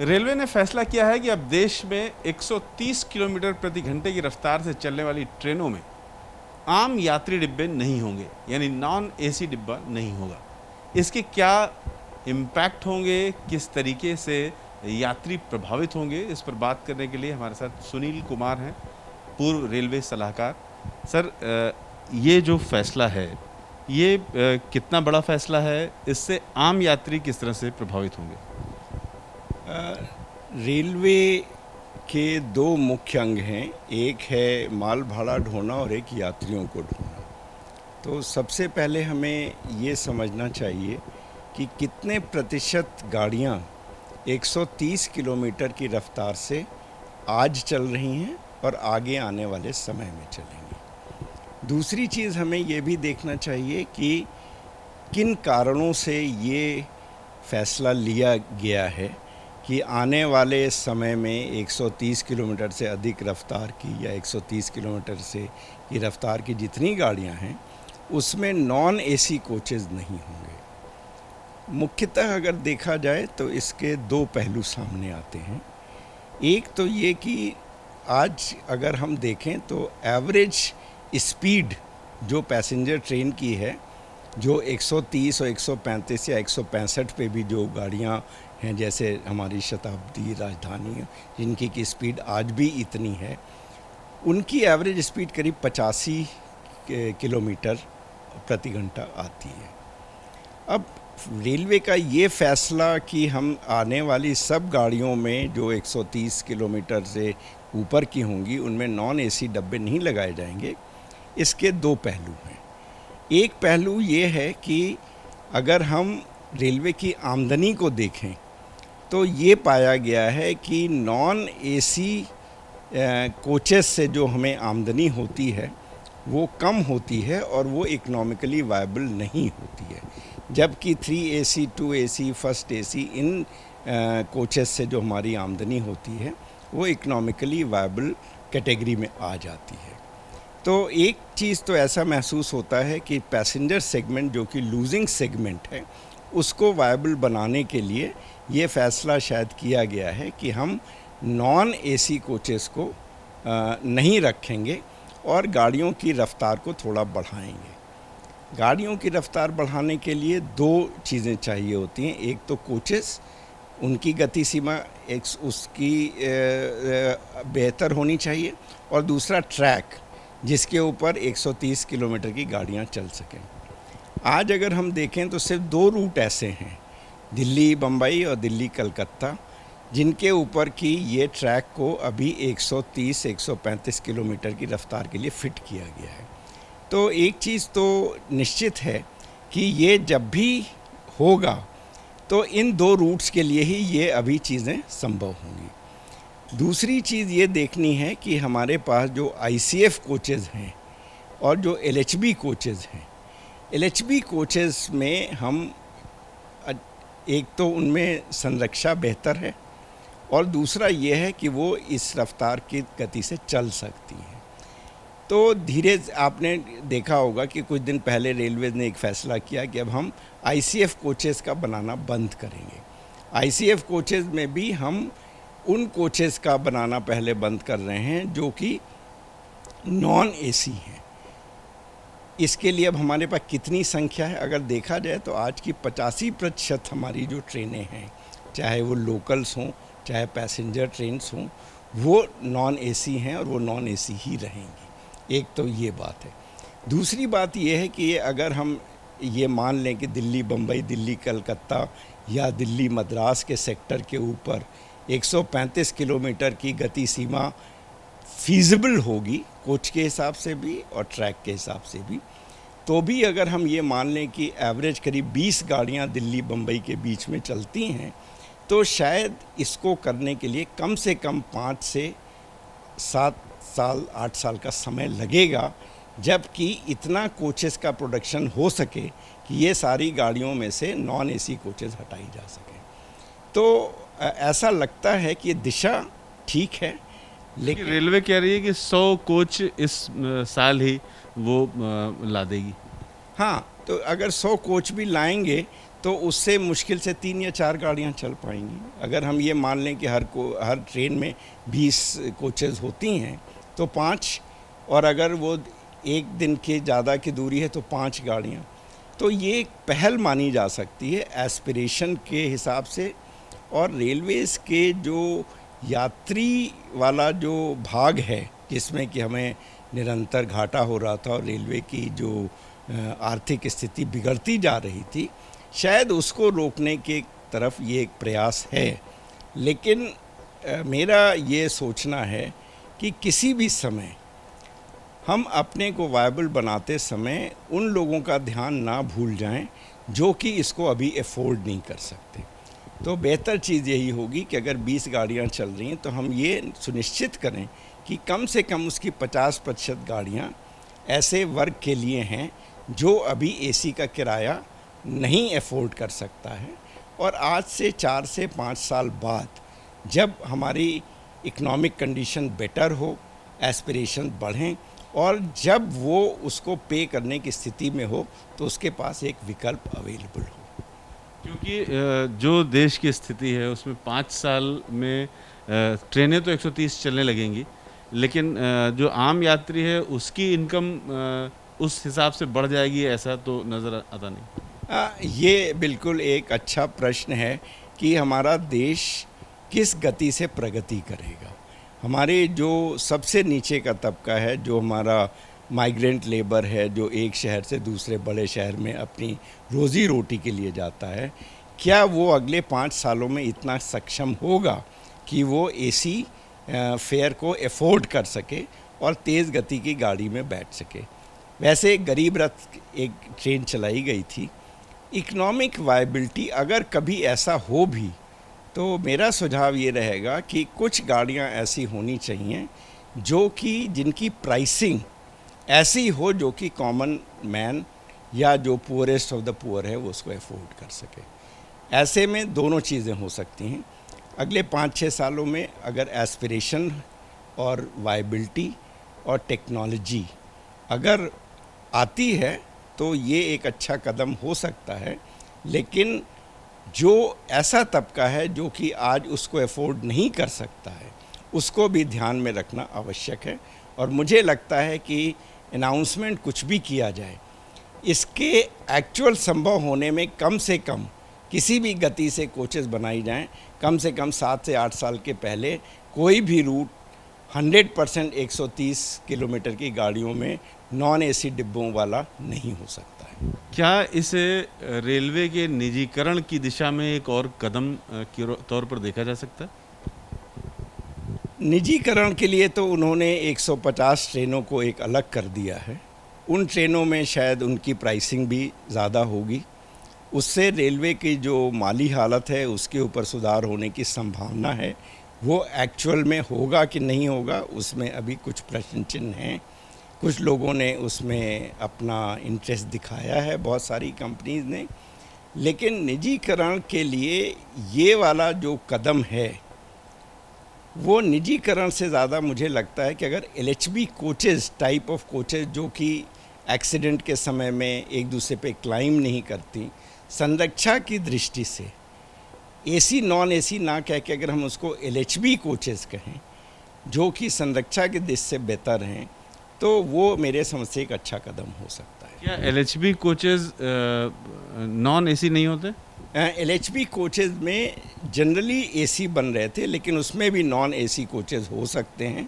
Railway ने फैसला किया है कि अब देश में 130 किलोमीटर प्रति घंटे की रफ्तार से चलने वाली ट्रेनों में आम यात्री डिब्बे नहीं होंगे, यानी नॉन एसी डिब्बा नहीं होगा। इसके क्या इम्पैक्ट होंगे, किस तरीके से यात्री प्रभावित होंगे, इस पर बात करने के लिए हमारे साथ सुनील कुमार हैं, पूर्व रेलवे सलाहकार। सर, ये जो फैसला है, ये कितना बड़ा फैसला है? इससे आम यात्री किस तरह से प्रभावित होंगे? रेलवे के दो मुख्य अंग हैं, एक है माल भाड़ा ढोना और एक यात्रियों को ढोना। तो सबसे पहले हमें ये समझना चाहिए कि कितने प्रतिशत गाड़ियाँ 130 किलोमीटर की रफ्तार से आज चल रही हैं और आगे आने वाले समय में चलेंगी। दूसरी चीज़ हमें ये भी देखना चाहिए कि किन कारणों से ये फैसला लिया गया है कि आने वाले समय में 130 किलोमीटर से अधिक रफ्तार की या 130 किलोमीटर से की रफ्तार की जितनी गाड़ियां हैं उसमें नॉन एसी कोचेज़ नहीं होंगे। मुख्यतः अगर देखा जाए तो इसके दो पहलू सामने आते हैं। एक तो ये कि आज अगर हम देखें तो एवरेज स्पीड जो पैसेंजर ट्रेन की है, जो 130 और 135 या 165 पे भी जो गाड़ियाँ हैं, जैसे हमारी शताब्दी, राजधानी, जिनकी की स्पीड आज भी इतनी है, उनकी एवरेज स्पीड करीब 85 किलोमीटर प्रति घंटा आती है। अब रेलवे का ये फैसला कि हम आने वाली सब गाड़ियों में जो 130 किलोमीटर से ऊपर की होंगी उनमें नॉन एसी डब्बे नहीं लगाए जाएंगे, इसके दो पहलू हैं। एक पहलू ये है कि अगर हम रेलवे की आमदनी को देखें तो ये पाया गया है कि नॉन एसी कोचेस से जो हमें आमदनी होती है वो कम होती है और वो इकोनॉमिकली वायबल नहीं होती है, जबकि 3AC, 2AC, फर्स्ट AC इन कोचेस से जो हमारी आमदनी होती है वो इकोनॉमिकली वायबल कैटेगरी में आ जाती है। तो एक चीज़ तो ऐसा महसूस होता है कि पैसेंजर सेगमेंट जो कि लूजिंग सेगमेंट है उसको वायबल बनाने के लिए ये फ़ैसला शायद किया गया है कि हम नॉन एसी कोचेस को नहीं रखेंगे और गाड़ियों की रफ़्तार को थोड़ा बढ़ाएंगे। गाड़ियों की रफ़्तार बढ़ाने के लिए दो चीज़ें चाहिए होती हैं। एक तो कोचेस, उनकी गति सीमा एक उसकी बेहतर होनी चाहिए, और दूसरा ट्रैक जिसके ऊपर 130 किलोमीटर की गाड़ियां चल सकें। आज अगर हम देखें तो सिर्फ दो रूट ऐसे हैं, दिल्ली बम्बई और दिल्ली कलकत्ता, जिनके ऊपर की ये ट्रैक को अभी 130-135 किलोमीटर की रफ्तार के लिए फ़िट किया गया है। तो एक चीज़ तो निश्चित है कि ये जब भी होगा तो इन दो रूट्स के लिए ही ये अभी चीज़ें संभव होंगी। दूसरी चीज़ ये देखनी है कि हमारे पास जो ICF कोचेज़ हैं और जो LHB कोचेज़ हैं, LHB कोचेज़ में हम एक तो उनमें संरक्षा बेहतर है और दूसरा ये है कि वो इस रफ्तार की गति से चल सकती हैं। तो धीरे आपने देखा होगा कि कुछ दिन पहले रेलवे ने एक फ़ैसला किया कि अब हम ICF कोचेज़ का बनाना बंद करेंगे। ICF कोचेज़ में भी हम उन कोचेज़ का बनाना पहले बंद कर रहे हैं जो कि नॉन एसी हैं। इसके लिए अब हमारे पास कितनी संख्या है, अगर देखा जाए तो आज की 85% हमारी जो ट्रेनें हैं, चाहे वो लोकल्स हों चाहे पैसेंजर ट्रेन्स हों, वो नॉन एसी हैं और वो नॉन एसी ही रहेंगी। एक तो ये बात है। दूसरी बात ये है कि अगर हम ये मान लें कि दिल्ली बम्बई, दिल्ली कलकत्ता या दिल्ली मद्रास के सेक्टर के ऊपर 135 किलोमीटर की गति सीमा फीजिबल होगी कोच के हिसाब से भी और ट्रैक के हिसाब से भी, तो भी अगर हम ये मान लें कि एवरेज करीब 20 गाड़ियां दिल्ली बम्बई के बीच में चलती हैं, तो शायद इसको करने के लिए कम से कम 5 से 7 साल 8 साल का समय लगेगा, जबकि इतना कोचेस का प्रोडक्शन हो सके कि ये सारी गाड़ियों में से नॉन एसी कोचेस हटाई जा सकें। तो ऐसा लगता है कि ये दिशा ठीक है, लेकिन रेलवे कह रही है कि 100 कोच इस साल ही वो ला देगी। हाँ, तो अगर 100 कोच भी लाएंगे तो उससे मुश्किल से 3 या 4 गाड़ियां चल पाएंगी। अगर हम ये मान लें कि हर ट्रेन में 20 कोचेज़ होती हैं तो 5, और अगर वो एक दिन के ज़्यादा की दूरी है तो 5 गाड़ियाँ। तो ये एक पहल मानी जा सकती है एस्पिरेशन के हिसाब से। और रेलवेज़ के जो यात्री वाला जो भाग है जिसमें कि हमें निरंतर घाटा हो रहा था और रेलवे की जो आर्थिक स्थिति बिगड़ती जा रही थी, शायद उसको रोकने के तरफ ये एक प्रयास है। लेकिन मेरा ये सोचना है कि किसी भी समय हम अपने को वायबल बनाते समय उन लोगों का ध्यान ना भूल जाएं जो कि इसको अभी अफोर्ड नहीं कर सकते। तो बेहतर चीज़ यही होगी कि अगर 20 गाड़ियां चल रही हैं तो हम ये सुनिश्चित करें कि कम से कम उसकी 50% गाड़ियां ऐसे वर्ग के लिए हैं जो अभी एसी का किराया नहीं अफोर्ड कर सकता है। और आज से 4 से 5 साल बाद जब हमारी इकोनॉमिक कंडीशन बेटर हो, एस्पिरेशन बढ़ें और जब वो उसको पे करने की स्थिति में हो तो उसके पास एक विकल्प अवेलेबल हो। क्योंकि जो देश की स्थिति है उसमें 5 साल में ट्रेनें तो 130 चलने लगेंगी, लेकिन जो आम यात्री है उसकी इनकम उस हिसाब से बढ़ जाएगी, ऐसा तो नज़र आता नहीं। ये बिल्कुल एक अच्छा प्रश्न है कि हमारा देश किस गति से प्रगति करेगा। हमारे जो सबसे नीचे का तबका है, जो हमारा माइग्रेंट लेबर है, जो एक शहर से दूसरे बड़े शहर में अपनी रोज़ी रोटी के लिए जाता है, क्या वो अगले 5 सालों में इतना सक्षम होगा कि वो एसी फेयर को अफोर्ड कर सके और तेज़ गति की गाड़ी में बैठ सके। वैसे गरीब रथ एक ट्रेन चलाई गई थी। इकोनॉमिक वायबिलिटी अगर कभी ऐसा हो भी तो मेरा सुझाव ये रहेगा कि कुछ गाड़ियां ऐसी होनी चाहिए जो कि जिनकी प्राइसिंग ऐसी हो जो कि कॉमन मैन या जो पुअरेस्ट ऑफ द पुअर है वो उसको अफोर्ड कर सके। ऐसे में दोनों चीज़ें हो सकती हैं। अगले 5-6 सालों में अगर एस्पिरेशन और वायबिलिटी और टेक्नोलॉजी अगर आती है तो ये एक अच्छा कदम हो सकता है। लेकिन जो ऐसा तबका है जो कि आज उसको अफोर्ड नहीं कर सकता है उसको भी ध्यान में रखना आवश्यक है। और मुझे लगता है कि अनाउंसमेंट कुछ भी किया जाए, इसके एक्चुअल संभव होने में कम से कम किसी भी गति से कोचेज़ बनाई जाएं, कम से कम 7 से 8 साल के पहले कोई भी रूट 100% 130 किलोमीटर की गाड़ियों में नॉन एसी डिब्बों वाला नहीं हो सकता है। क्या इसे रेलवे के निजीकरण की दिशा में एक और कदम के तौर पर देखा जा सकता है? निजीकरण के लिए तो उन्होंने 150 ट्रेनों को एक अलग कर दिया है। उन ट्रेनों में शायद उनकी प्राइसिंग भी ज़्यादा होगी। उससे रेलवे की जो माली हालत है उसके ऊपर सुधार होने की संभावना है। वो एक्चुअल में होगा कि नहीं होगा उसमें अभी कुछ प्रश्न चिन्ह हैं। कुछ लोगों ने उसमें अपना इंटरेस्ट दिखाया है, बहुत सारी कंपनीज ने। लेकिन निजीकरण के लिए ये वाला जो कदम है वो निजीकरण से ज़्यादा मुझे लगता है कि अगर LHB coaches type of coaches जो कि एक्सीडेंट के समय में एक दूसरे पे क्लाइम नहीं करती, संरक्षा की दृष्टि से एसी नॉन एसी ना कह के अगर हम उसको एलएचबी कोचेज़ कहें जो कि संरक्षा की दृष्टि से बेहतर हैं तो वो मेरे समझ से एक अच्छा कदम हो सकता है। क्या एलएचबी कोचेज़ नॉन एसी नहीं होते? एलएचबी कोचेज़ में जनरली एसी बन रहे थे लेकिन उसमें भी नॉन एसी कोचेज़ हो सकते हैं।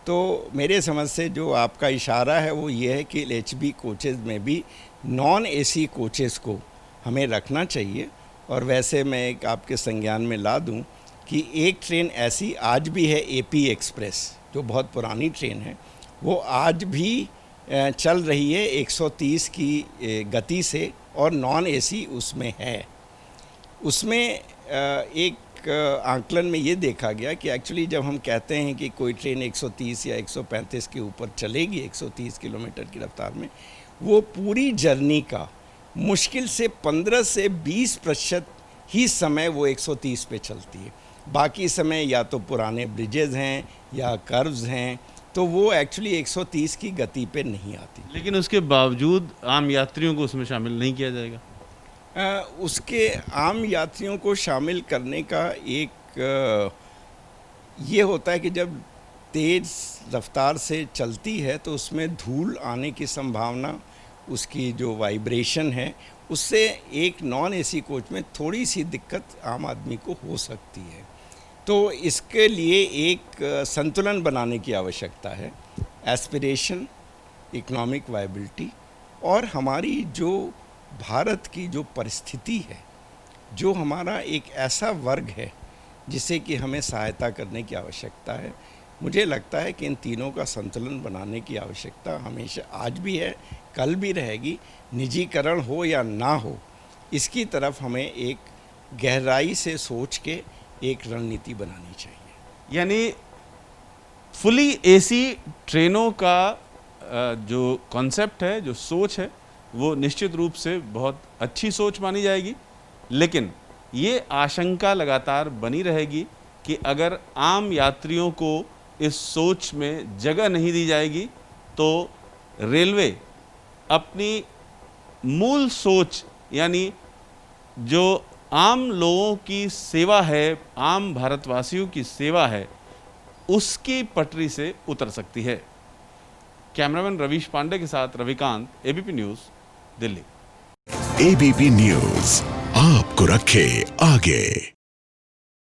तो मेरे समझ से जो आपका इशारा है वो ये है कि एलएचबी कोचेज़ में भी नॉन एसी कोचेज़ को हमें रखना चाहिए। और वैसे मैं एक आपके संज्ञान में ला दूं कि एक ट्रेन ऐसी आज भी है, एपी एक्सप्रेस, जो बहुत पुरानी ट्रेन है, वो आज भी चल रही है 130 की गति से और नॉन एसी उसमें है। उसमें एक आंकलन में ये देखा गया कि एक्चुअली जब हम कहते हैं कि कोई ट्रेन 130 या 135 के ऊपर चलेगी 130 किलोमीटर की रफ्तार में, वो पूरी जर्नी का मुश्किल से 15 से 20% ही समय वो 130 पे चलती है। बाकी समय या तो पुराने ब्रिजेज़ हैं या कर्व्स हैं, तो वो एक्चुअली 130 की गति पे नहीं आती। लेकिन उसके बावजूद आम यात्रियों को उसमें शामिल नहीं किया जाएगा। उसके आम यात्रियों को शामिल करने का एक ये होता है कि जब तेज़ रफ्तार से चलती है तो उसमें धूल आने की संभावना, उसकी जो वाइब्रेशन है, उससे एक नॉन एसी कोच में थोड़ी सी दिक्कत आम आदमी को हो सकती है। तो इसके लिए एक संतुलन बनाने की आवश्यकता है। एस्पिरेशन, इकोनॉमिक वायबिलिटी और हमारी जो भारत की जो परिस्थिति है, जो हमारा एक ऐसा वर्ग है जिसे कि हमें सहायता करने की आवश्यकता है। मुझे लगता है कि इन तीनों का संतुलन बनाने की आवश्यकता हमेशा आज भी है, कल भी रहेगी। निजीकरण हो या ना हो, इसकी तरफ हमें एक गहराई से सोच के एक रणनीति बनानी चाहिए। यानी फुली एसी ट्रेनों का जो कॉन्सेप्ट है, जो सोच है, वो निश्चित रूप से बहुत अच्छी सोच मानी जाएगी, लेकिन ये आशंका लगातार बनी रहेगी कि अगर आम यात्रियों को इस सोच में जगह नहीं दी जाएगी तो रेलवे अपनी मूल सोच, यानी जो आम लोगों की सेवा है, आम भारतवासियों की सेवा है, उसकी पटरी से उतर सकती है। कैमरामैन रवीश पांडे के साथ Ravikant, ABP news, Delhi. ABP news आपको रखे आगे।